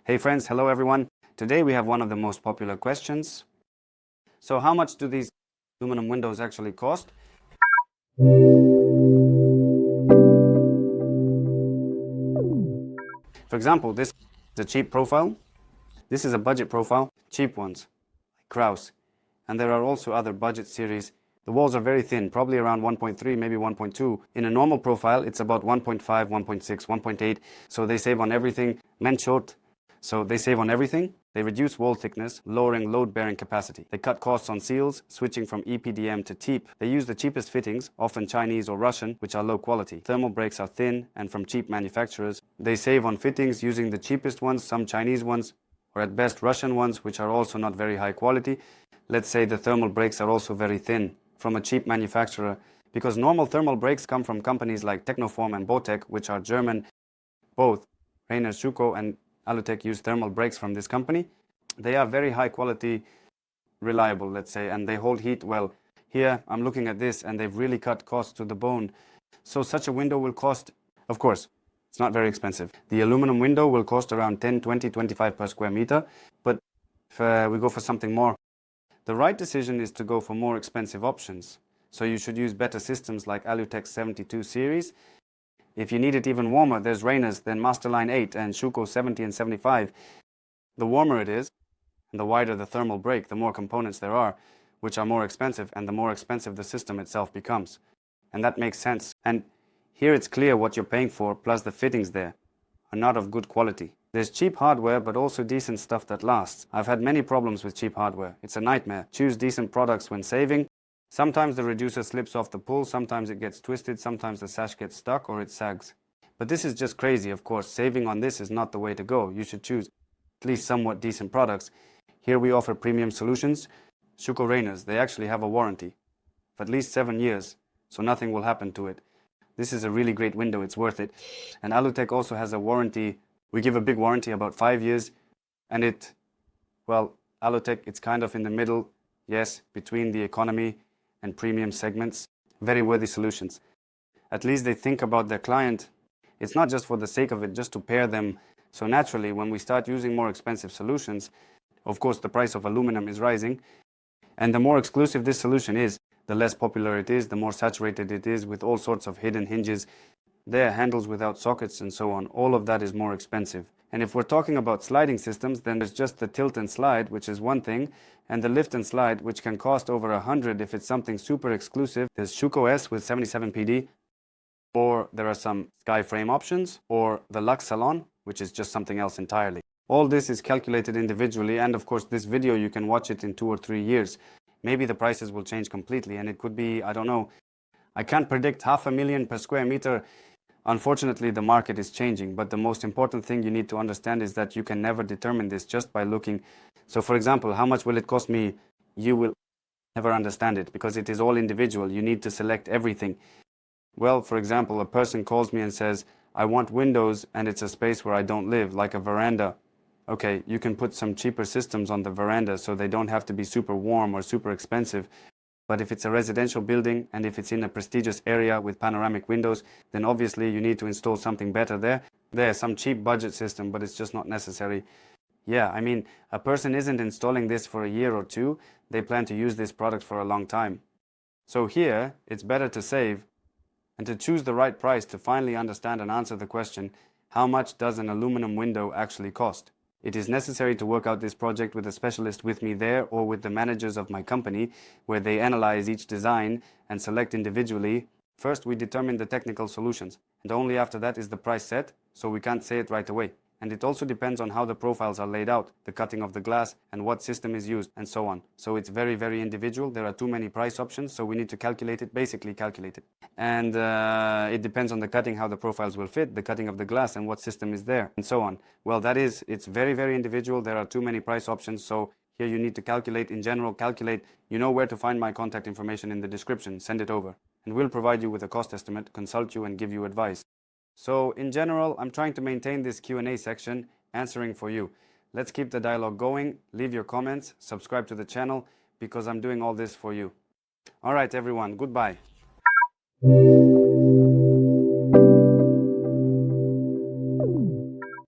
Hey friends, hello everyone. Today we have one of the most popular questions. So how much do these aluminum windows actually cost? For example, this is a cheap profile. This is a budget profile, cheap ones, like Kraus. And there are also other budget series. The walls are very thin, probably around 1.3, maybe 1.2. In a normal profile, it's about 1.5, 1.6, 1.8. So they save on everything. Men short, so they save on everything. They reduce wall thickness, lowering load-bearing capacity. They cut costs on seals, switching from EPDM to TEEP. They use the cheapest fittings, often Chinese or Russian, which are low quality. Thermal brakes are thin and from cheap manufacturers. They save on fittings using the cheapest ones, some Chinese ones, or at best Russian ones, which are also not very high quality. Let's say the thermal brakes are also very thin from a cheap manufacturer, because normal thermal brakes come from companies like Technoform and Botec, which are German. Both Rainer, Schuco and Alutech use thermal brakes from this company. They are very high quality, reliable, let's say, and they hold heat well. Here I'm looking at this and they've really cut costs to the bone. So such a window will cost, of course, it's not very expensive. The aluminum window will cost around 10, 20, 25 per square meter, but if we go for something more, the right decision is to go for more expensive options. So you should use better systems like Alutech 72 series. If you need it even warmer, there's Rainer's, then Masterline 8 and Schuco 70 and 75. The warmer it is, and the wider the thermal break, the more components there are, which are more expensive, and the more expensive the system itself becomes. And that makes sense. And here it's clear what you're paying for, plus the fittings there are not of good quality. There's cheap hardware, but also decent stuff that lasts. I've had many problems with cheap hardware. It's a nightmare. Choose decent products when saving. Sometimes the reducer slips off the pull, sometimes it gets twisted, sometimes the sash gets stuck or it sags. But this is just crazy, of course. Saving on this is not the way to go. You should choose at least somewhat decent products. Here we offer premium solutions. Schuco Rainers, they actually have a warranty of at least 7 years, so nothing will happen to it. This is a really great window, it's worth it. And Alutech also has a warranty. We give a big warranty, about 5 years, and Alutech, it's kind of in the middle, yes, between the economy and premium segments. Very worthy solutions. At least they think about their client. It's not just for the sake of it, just to pair them. So naturally, when we start using more expensive solutions, of course the price of aluminum is rising, and the more exclusive this solution is, the less popular it is, the more saturated it is with all sorts of hidden hinges. There are handles without sockets and so on. All of that is more expensive. And if we're talking about sliding systems, then there's just the tilt and slide, which is one thing, and the lift and slide, which can cost over 100 if it's something super exclusive. There's Schuco S with 77 PD, or there are some sky frame options, or the Lux Salon, which is just something else entirely. All this is calculated individually, and of course this video you can watch it in 2 or 3 years. Maybe the prices will change completely, and it could be, I don't know, I can't predict 500,000 per square meter. Unfortunately, the market is changing, but the most important thing you need to understand is that you can never determine this just by looking. So for example, how much will it cost me? You will never understand it because it is all individual. You need to select everything. Well, for example, a person calls me and says, I want windows and it's a space where I don't live, like a veranda. Okay, you can put some cheaper systems on the veranda so they don't have to be super warm or super expensive. But if it's a residential building and if it's in a prestigious area with panoramic windows, then obviously you need to install something better there. There's some cheap budget system, but it's just not necessary. Yeah, I mean, a person isn't installing this for a year or two. They plan to use this product for a long time. So here, it's better to save and to choose the right price to finally understand and answer the question, how much does an aluminum window actually cost? It is necessary to work out this project with a specialist with me there or with the managers of my company, where they analyze each design and select individually. First, we determine the technical solutions, and only after that is the price set, so we can't say it right away. And it also depends on how the profiles are laid out, the cutting of the glass, and what system is used, and so on. So it's very, very individual. There are too many price options, so we need to calculate it, basically calculate it. And it depends on the cutting, how the profiles will fit, the cutting of the glass, and what system is there, and so on. Well, it's very, very individual. There are too many price options, so here you need to calculate. In general, calculate. You know where to find my contact information in the description. Send it over, and we'll provide you with a cost estimate, consult you, and give you advice. So in general, I'm trying to maintain this Q&A section, answering for you. Let's keep the dialogue going. Leave your comments, subscribe to the channel, because I'm doing all this for you. All right, everyone, goodbye.